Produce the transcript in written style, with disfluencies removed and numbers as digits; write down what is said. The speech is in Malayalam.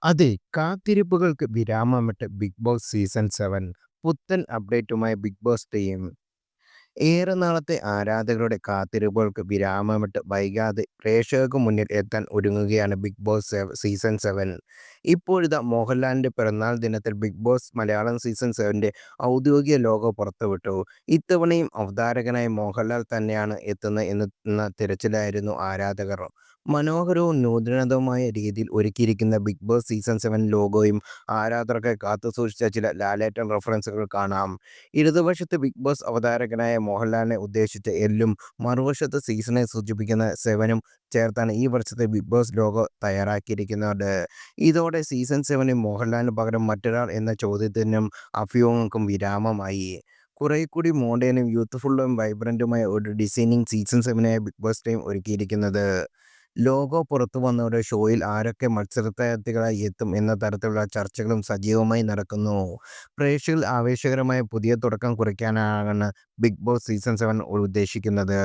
അതെ, കാത്തിരിപ്പുകൾക്ക് വിരാമമിട്ട് ബിഗ് ബോസ് സീസൺ 7 പുത്തൻ അപ്ഡേറ്റുമായി ബിഗ് ബോസ് ടീം. ഏറെ നാളത്തെ ആരാധകരുടെ കാത്തിരിപ്പുകൾക്ക് വിരാമമിട്ട് വൈകാതെ പ്രേക്ഷകർക്ക് മുന്നിൽ എത്താൻ ഒരുങ്ങുകയാണ് ബിഗ് ബോസ് സീസൺ 7. ഇപ്പോഴിതാ മോഹൻലാലിന്റെ പിറന്നാൾ ദിനത്തിൽ ബിഗ് ബോസ് മലയാളം സീസൺ 7ന്റെ ഔദ്യോഗിക ലോഗോ പുറത്തുവിട്ടു. ഇത്തവണയും അവതാരകനായി മോഹൻലാൽ തന്നെയാണ് എത്തുന്നത് എന്ന തിരച്ചിലായിരുന്നു ആരാധകർ. മനോഹരവും നൂതനവുമായ രീതിയിൽ ഒരുക്കിയിരിക്കുന്ന ബിഗ് ബോസ് സീസൺ 7 ലോഗോയും ആരാധകർക്കായി കാത്തുസൂക്ഷിച്ച ചില ലാലേട്ടൻ റഫറൻസുകൾ കാണാം. ഇടതുവശത്ത് ബിഗ് ബോസ് അവതാരകനായ മോഹൻലാലിനെ ഉദ്ദേശിച്ച എല്ലും മറുവശത്ത് സീസണെ സൂചിപ്പിക്കുന്ന സെവനും ചേർത്താണ് ഈ വർഷത്തെ ബിഗ് ബോസ് ലോഗോ തയ്യാറാക്കിയിരിക്കുന്നത്. ഇതോടെ സീസൺ 7ൽ മോഹൻലാലിന് പകരം മറ്റൊരാൾ എന്ന ചോദ്യത്തിനും അഭ്യൂഹങ്ങൾക്കും വിരാമമായി. കുറേക്കൂടി മോഡേണും യൂത്ത്ഫുള്ളും വൈബ്രന്റുമായ ഒരു ഡിസൈനിങ് സീസൺ 7നായി ബിഗ് ബോസ് ടീം ഒരുക്കിയിരിക്കുന്നത്. ലോഗോ പുറത്തു വന്നതോടെ ഷോയിൽ ആരൊക്കെ മത്സരാർത്ഥികളായി എത്തും എന്ന തരത്തിലുള്ള ചർച്ചകളും സജീവമായി നടക്കുന്നു. പ്രേക്ഷകരിൽ ആവേശകരമായ പുതിയ തുടക്കം കുറിക്കാനാണ് ബിഗ് ബോസ് സീസൺ 7 ഉദ്ദേശിക്കുന്നത്.